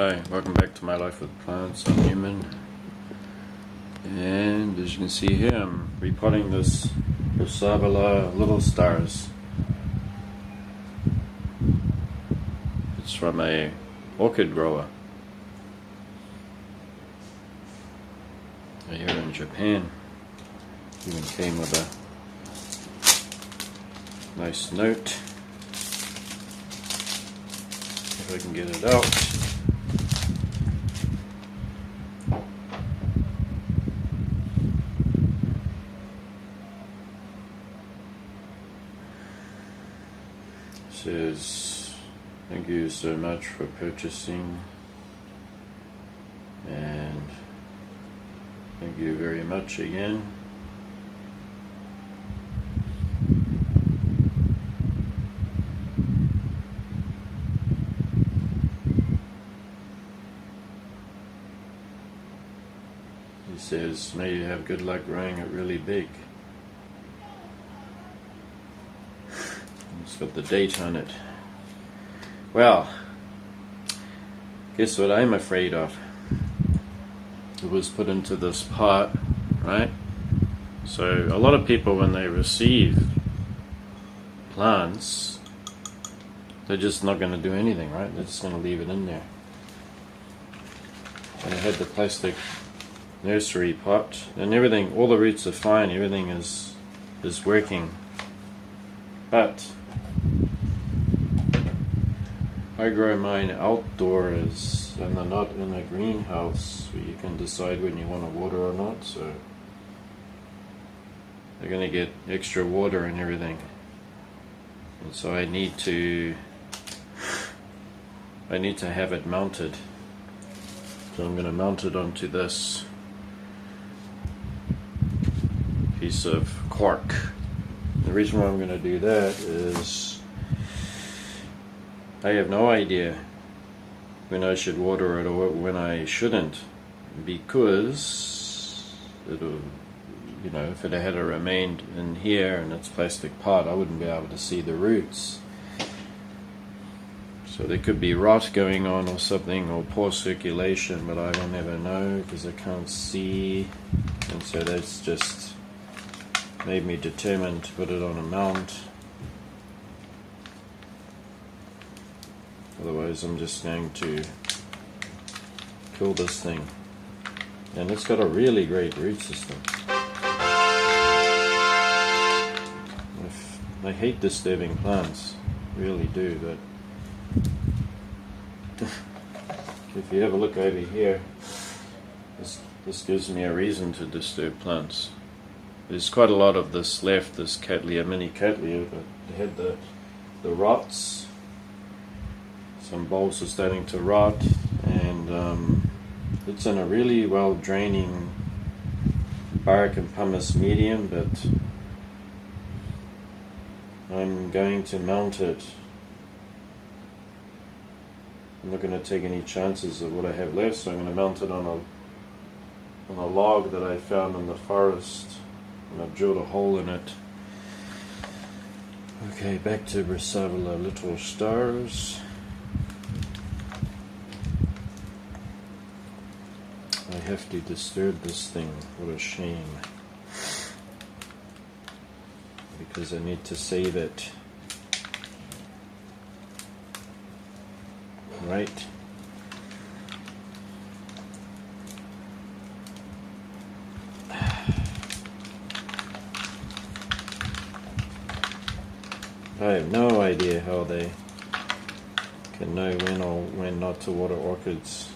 Hi, welcome back to My Life with Plants. I'm Newman, and as you can see here, I'm repotting this Brasavola Little Stars. It's from a orchid grower here in Japan. Even came with a nice note. If I can get it out. Says, thank you so much for purchasing, and thank you very much again. He says, may you have good luck growing it really big. It's got the date on it. Well, guess what I'm afraid of? It was put into this pot, right? So a lot of people, when they receive plants, they're just not going to do anything, right? They're just going to leave it in there. And I had the plastic nursery pot, and everything, all the roots are fine, everything is working. But I grow mine outdoors, and they're not in a greenhouse where you can decide when you want to water or not, so they're going to get extra water and everything. And so I need to have it mounted. So I'm going to mount it onto this piece of cork. The reason why I'm going to do that is I have no idea when I should water it or when I shouldn't, because it'll, you know, if it had remained in here in its plastic pot, I wouldn't be able to see the roots. So there could be rot going on or something, or poor circulation, but I will never know because I can't see. And so that's just made me determined to put it on a mount. Otherwise I'm just going to kill this thing. And it's got a really great root system. I hate disturbing plants, really do, but if you have a look over here, this gives me a reason to disturb plants. There's quite a lot of this left, this Cattleya, mini Cattleya, but they had the rots. Some bulbs are starting to rot, and it's in a really well draining bark and pumice medium, but I'm going to mount it. I'm not going to take any chances of what I have left, so I'm going to mount it on a log that I found in the forest, and I've drilled a hole in it. Okay, back to Brasavola Little Stars. I have to disturb this thing, what a shame, because I need to save it. Right. I have no idea how they can know when or when not to water orchids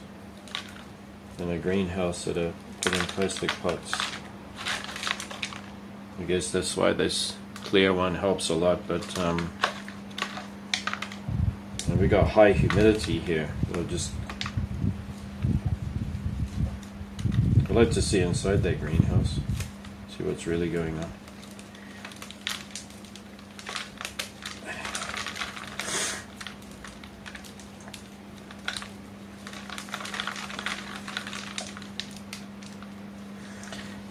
in a greenhouse that are put in plastic pots. I guess that's why this clear one helps a lot, but and we got high humidity here. I'd like to see inside that greenhouse, see what's really going on.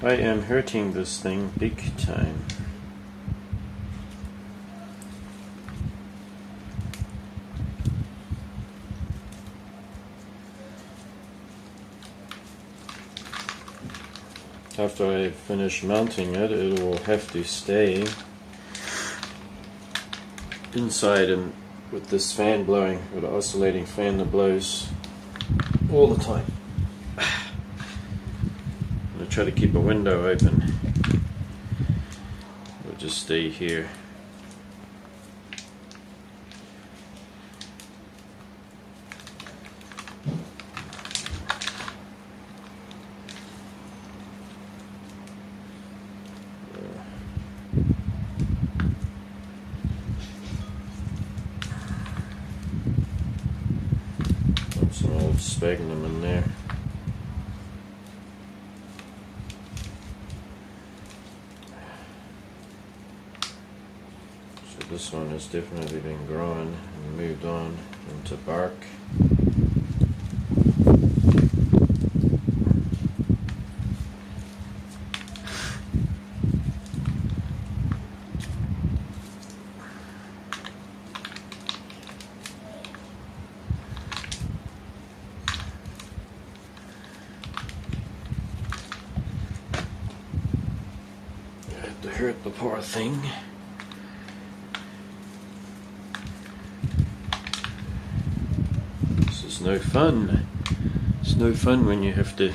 I am hurting this thing big time. after I finish mounting it, it will have to stay inside and with this fan blowing, with an oscillating fan that blows all the time. I'm going to try to keep a window open. It'll just stay here. Some old sphagnum in there. So this one has definitely been growing and moved on into bark. To hurt the poor thing. This is no fun. It's no fun when you have to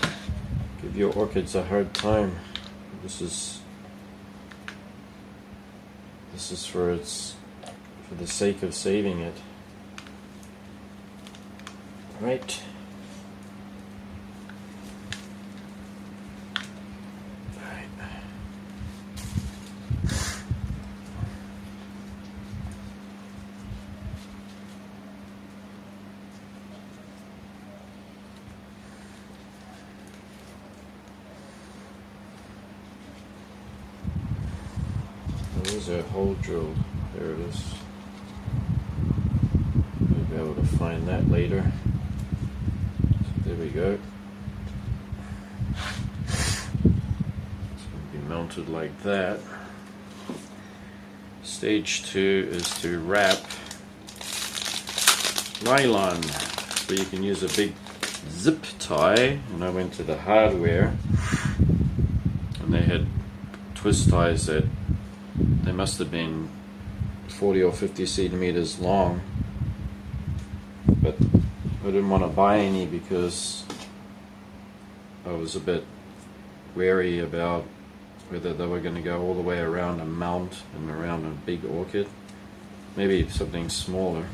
give your orchids a hard time. This is for the sake of saving it. Right. There's a hole drilled. There it is. We'll be able to find that later. So there we go. It's going to be mounted like that. Stage 2 is to wrap nylon. So you can use a big zip tie. And I went to the hardware and they had twist ties that they must have been 40 or 50 centimeters long, but I didn't want to buy any because I was a bit wary about whether they were going to go all the way around a mount and around a big orchid. Maybe something smaller.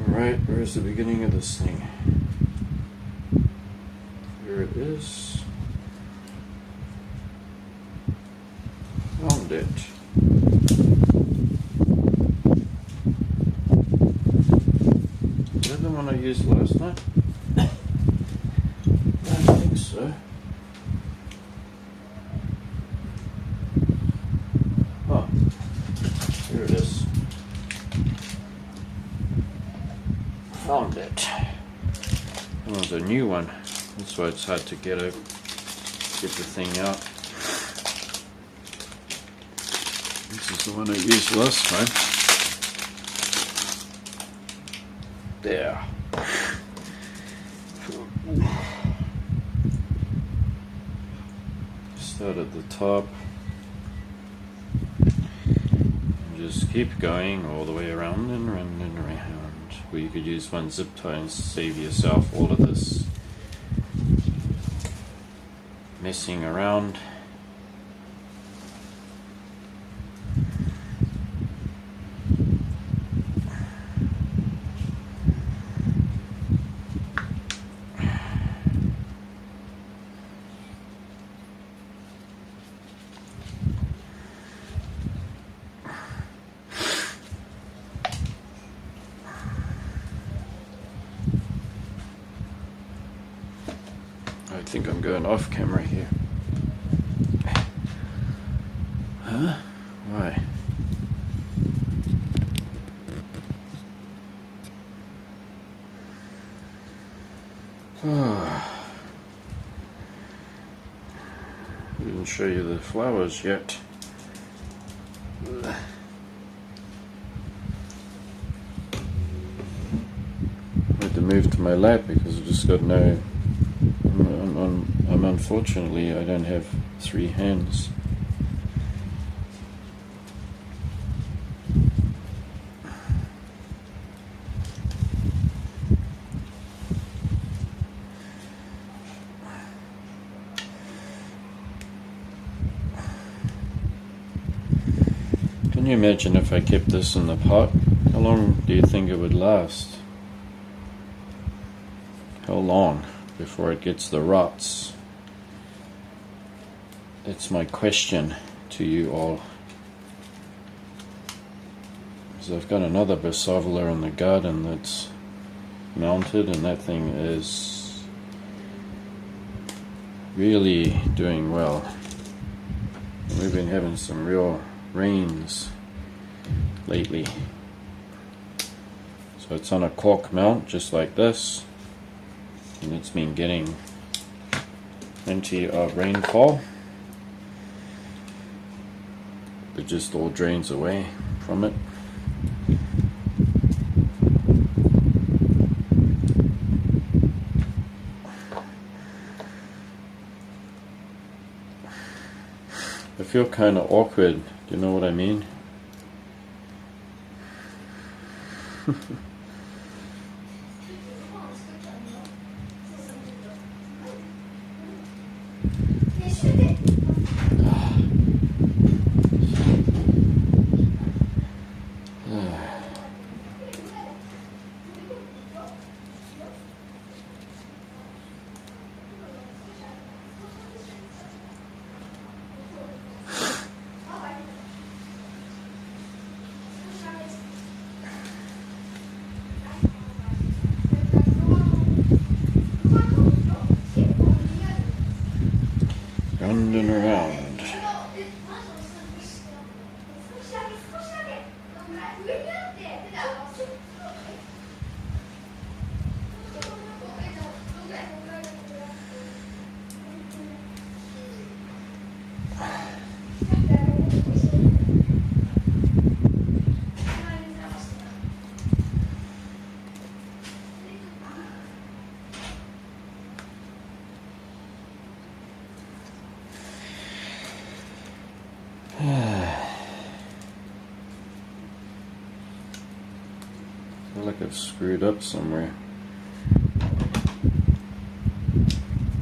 Alright, where's the beginning of this thing? Here it is. Found it. Is that the one I used last night? I don't think so. Oh, here it is. Found it. That one's a new one. That's why it's hard to get the thing out. This is the one I used last time. There. Start at the top. And just keep going all the way around and around and around. Or you could use one zip tie and save yourself all of this messing around. I think I'm going off camera here. Huh? Why? I didn't show you the flowers yet. I had to move to my lap because I just got no Unfortunately, I don't have 3 hands. Can you imagine if I kept this in the pot? How long do you think it would last? How long before it gets the rots? That's my question to you all. So I've got another Brasavola in the garden that's mounted, and that thing is really doing well. And we've been having some real rains lately. So it's on a cork mount just like this, and it's been getting plenty of rainfall. It just all drains away from it. I feel kind of awkward, do you know what I mean? Round and around. I feel like I've screwed up somewhere.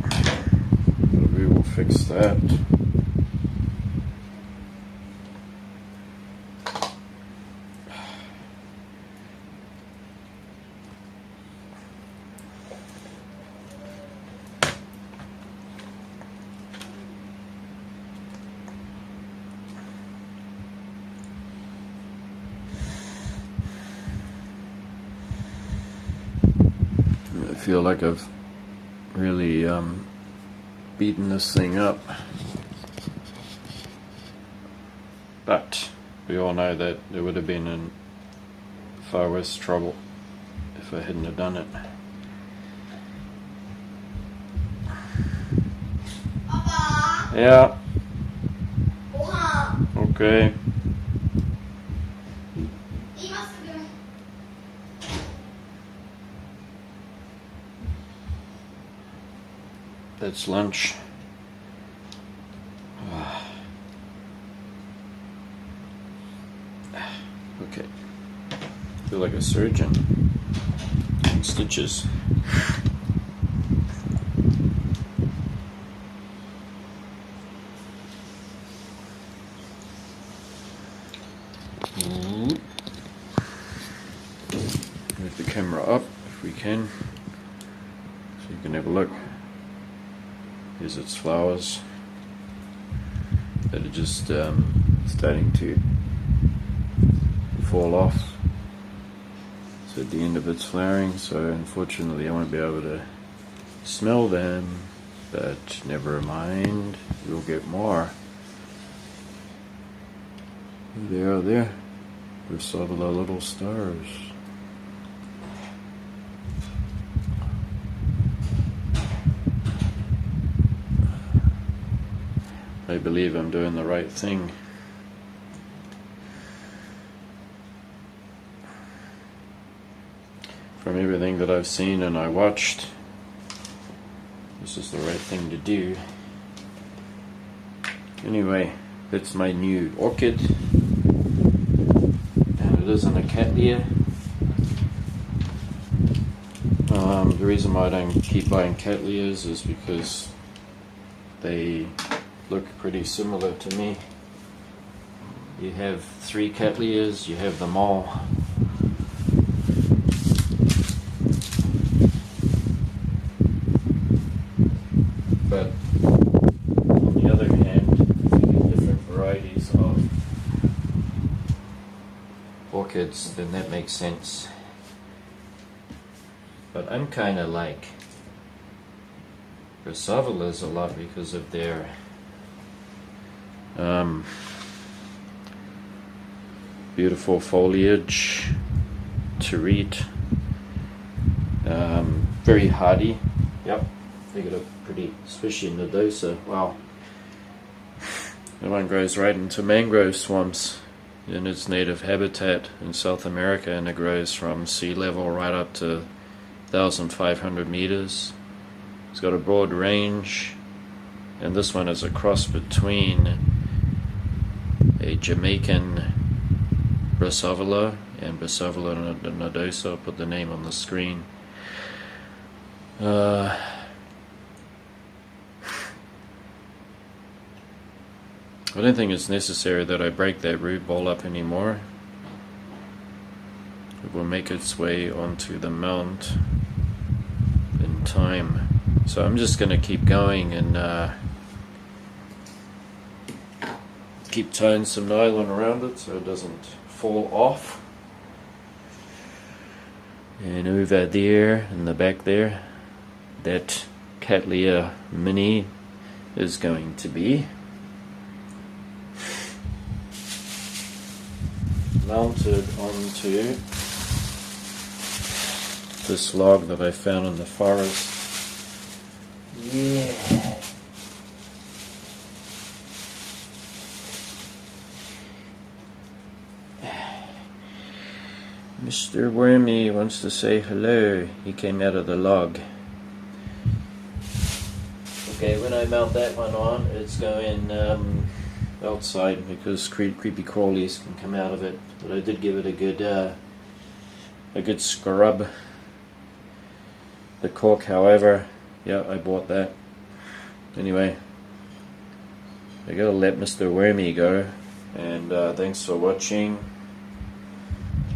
But we will fix that. I feel like I've really beaten this thing up, but we all know that it would have been in far worse trouble if I hadn't have done it. Papa. Yeah. Oha. Okay. That's lunch. Okay. Feel like a surgeon. Stitches. Move the camera up if we can, so you can have a look. Here's its flowers that are just starting to fall off. It's at the end of its flowering, so unfortunately I won't be able to smell them, but never mind, we'll get more. They are there. Brasavola little stars. I believe I'm doing the right thing. From everything that I've seen and I watched, the this is the right thing to do. Anyway, that's my new orchid, and it is in a Cattleya. The reason why I don't keep buying Cattleyas is because they look pretty similar to me. You have 3 Cattleyas, you have them all. But on the other hand, if you get different varieties of orchids, then that makes sense. But I'm kind of like Brassavolas a lot because of their beautiful foliage to eat. Very hardy. Yep, they got a pretty, especially nodosa. Wow, that one grows right into mangrove swamps in its native habitat in South America, and it grows from sea level right up to 1,500 meters. It's got a broad range, and this one is a cross between a Jamaican Brassavola and Brasavola nodosa. I'll put the name on the screen. I don't think it's necessary that I break that root ball up anymore. It will make its way onto the mount in time. So I'm just going to keep going and keep tying some nylon around it so it doesn't fall off. And over there in the back there, that Cattleya mini is going to be mounted onto this log that I found in the forest. Yeah. Mr. Wormy wants to say hello. He came out of the log. Okay, when I mount that one on, it's going outside because creepy crawlies can come out of it. But I did give it a good scrub. The cork, however, yeah, I bought that. Anyway, I gotta let Mr. Wormy go. And thanks for watching.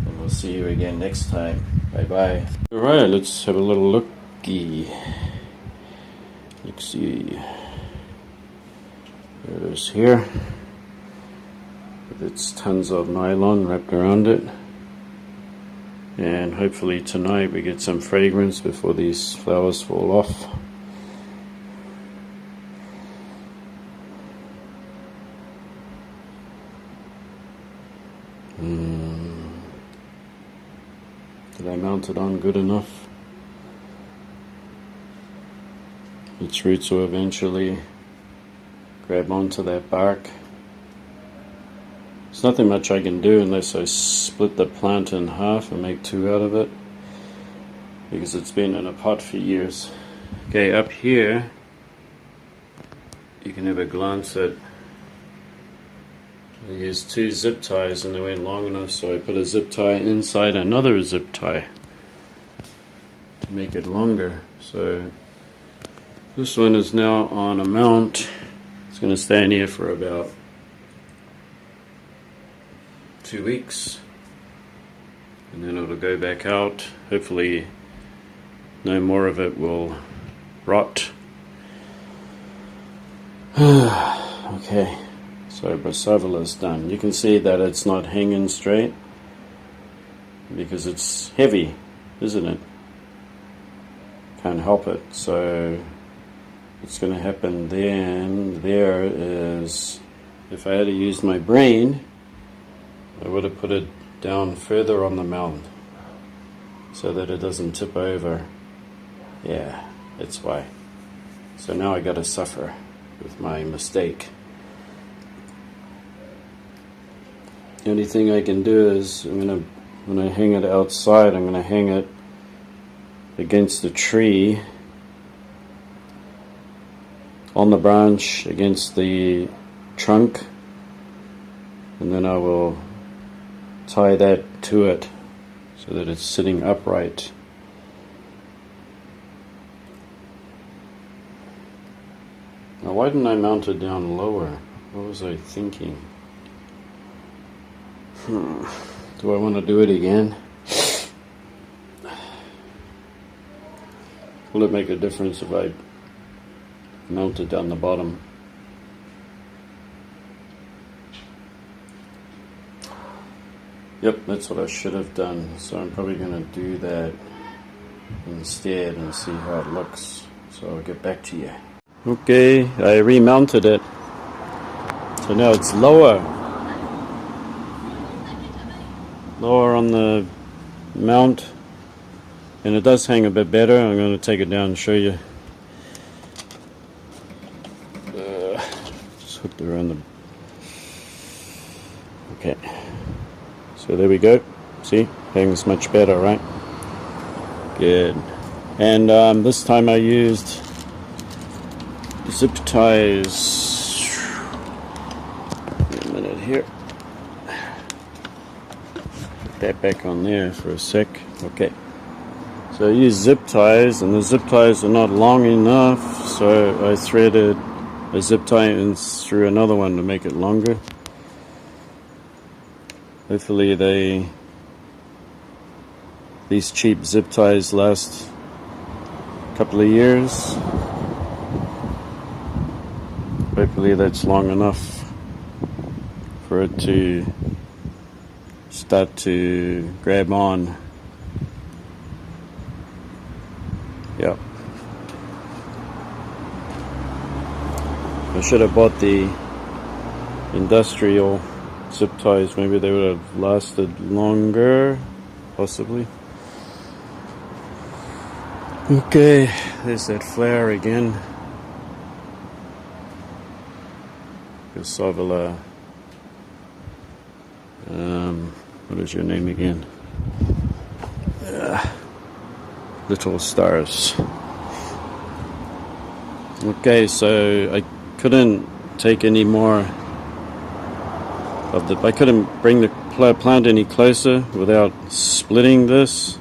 And we'll see you again next time. Bye bye. Alright, let's have a little looky. Let's see. There it is here. With its tons of nylon wrapped around it. And hopefully tonight we get some fragrance before these flowers fall off. Did I mount it on good enough? Its roots will eventually grab onto that bark. There's nothing much I can do unless I split the plant in half and make 2 out of it, because it's been in a pot for years. Okay, up here you can have a glance at, I used 2 zip ties and they weren't long enough, so I put a zip tie inside another zip tie to make it longer. So this one is now on a mount. It's going to stay in here for about 2 weeks, and then it'll go back out. Hopefully no more of it will rot. Okay, so Brasavola is done. You can see that it's not hanging straight because it's heavy, isn't it? Can't help it. So what's going to happen then there is, if I had to use my brain, I would have put it down further on the mound so that it doesn't tip over. Yeah, that's why. So now I got to suffer with my mistake. The only thing I can do is, when I hang it outside, I'm going to hang it against the tree on the branch against the trunk, and then I will tie that to it so that it's sitting upright. Now, why didn't I mount it down lower? What was I thinking? Do I want to do it again? Will it make a difference if I mount it down the bottom? Yep, that's what I should have done. So I'm probably going to do that instead and see how it looks. So I'll get back to you. Okay, I remounted it. So now it's lower on the mount, and it does hang a bit better. I'm going to take it down and show you. Just hooked around the... Okay, so there we go. See, hangs much better, right? Good. And this time I used zip ties. Wait a minute here. Put that back on there for a sec. Okay. So I used zip ties, and the zip ties are not long enough, so I threaded a zip tie in through another one to make it longer. Hopefully these cheap zip ties last a couple of years. Hopefully that's long enough for it to start to grab on. Yep. I should have bought the industrial zip ties. Maybe they would have lasted longer, possibly. Okay, there's that flower again. Brasavola. What is your name again? Little stars. Okay, so I couldn't take any more of the... I couldn't bring the plant any closer without splitting this.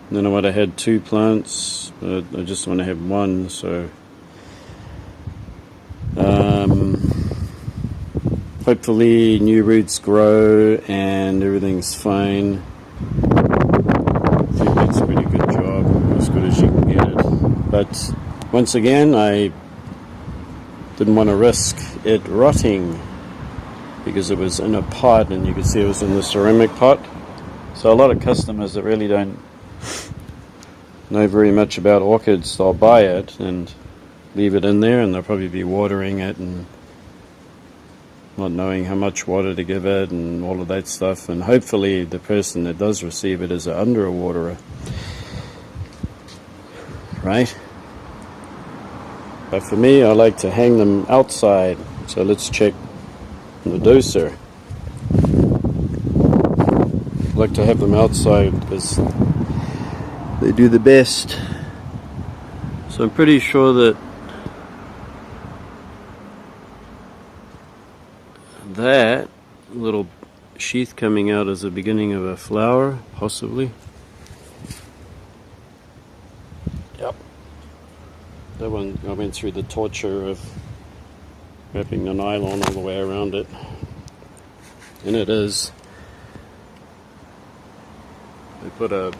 And then I would have had two plants, but I just want to have one, so... hopefully new roots grow and everything's fine. I think that's a pretty good job, as good as you can get it. But once again, I didn't want to risk it rotting because it was in a pot, and you could see it was in the ceramic pot. So a lot of customers that really don't know very much about orchids, they'll buy it and leave it in there, and they'll probably be watering it and not knowing how much water to give it and all of that stuff. And hopefully the person that does receive it is an under-waterer, right? But for me, I like to hang them outside. So let's check nodosa. I like to have them outside because they do the best. So I'm pretty sure that that little sheath coming out is the beginning of a flower, possibly. Yep. That one, I went through the torture of wrapping the nylon all the way around it. And it is. They put that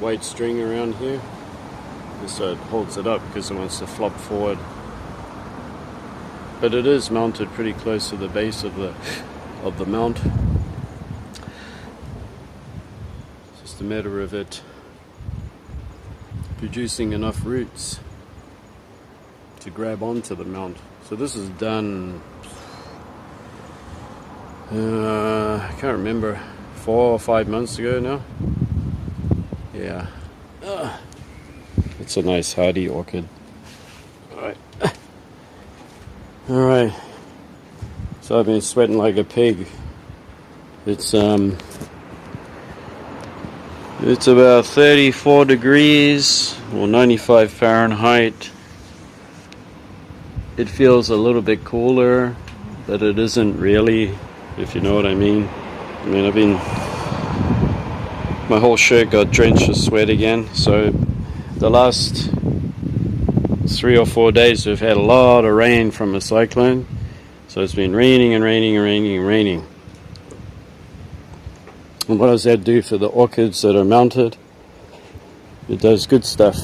white string around here just so it holds it up because it wants to flop forward. But it is mounted pretty close to the base of the mount. It's just a matter of it producing enough roots to grab onto the mount. So this is done, I can't remember, 4 or 5 months ago now. Yeah. It's a nice hardy orchid. Alright. Alright. So I've been sweating like a pig. It's about 34 degrees or 95 Fahrenheit. it feels a little bit cooler, but it isn't really, if you know what I mean. I mean, my whole shirt got drenched with sweat again. So the last 3 or 4 days we've had a lot of rain from a cyclone. So it's been raining and raining and raining and raining. And what does that do for the orchids that are mounted? It does good stuff.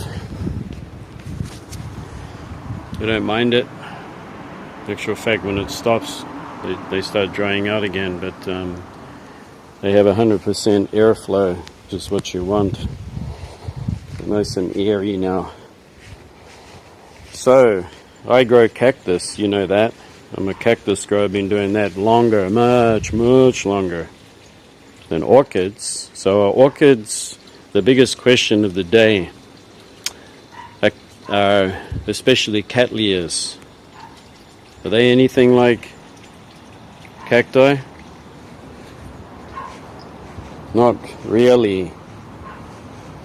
They don't mind it. In actual fact, when it stops, they start drying out again, but they have 100% airflow, which is what you want. Nice and airy now. So, I grow cactus, you know that. I'm a cactus grower, I've been doing that longer, much longer than orchids. So our orchids, the biggest question of the day are especially cattleyas. Are they anything like cacti? Not really,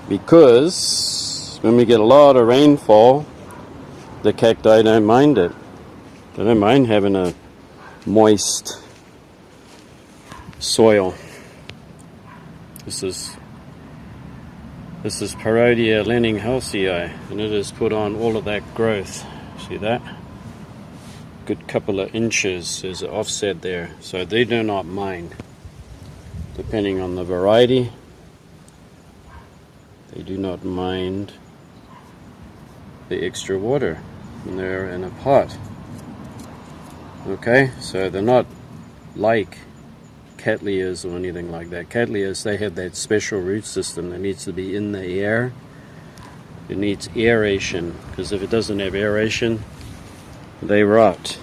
because when we get a lot of rainfall, the cacti don't mind it. They don't mind having a moist soil. This is Parodia Lenninghalsii, and it has put on all of that growth. See that? Good couple of inches. There's an offset there, so they do not mind. Depending on the variety, they do not mind the extra water when they're in a pot. Okay, so they're not like cattleyas or anything like that. Cattleyas, they have that special root system that needs to be in the air. It needs aeration, because if it doesn't have aeration, they rot.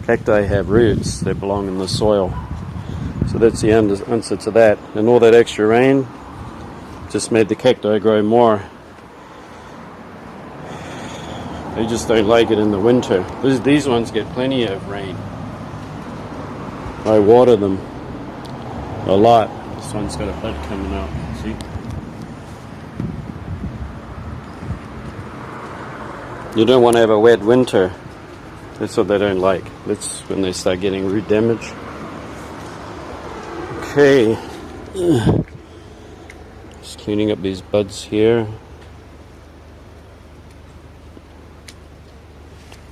Cacti have roots, they belong in the soil. So that's the answer to that. And all that extra rain just made the cacti grow more. They just don't like it in the winter. These ones get plenty of rain. I water them a lot. This one's got a bud coming out. See? You don't want to have a wet winter. That's what they don't like. That's when they start getting root damage. Okay. Just cleaning up these buds here.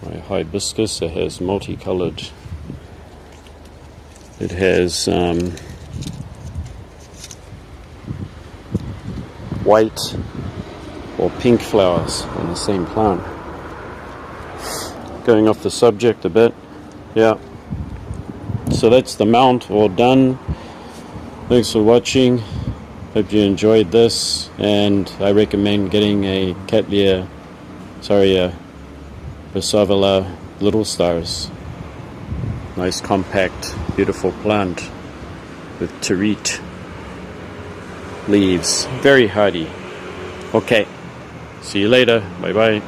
My hibiscus, it has multicolored. It has white or pink flowers on the same plant. Going off the subject a bit, yeah. So that's the mount all done. Thanks for watching. Hope you enjoyed this, and I recommend getting a Brasavola little stars. Nice compact, beautiful plant with terete leaves. Very hardy. Okay, see you later. Bye bye.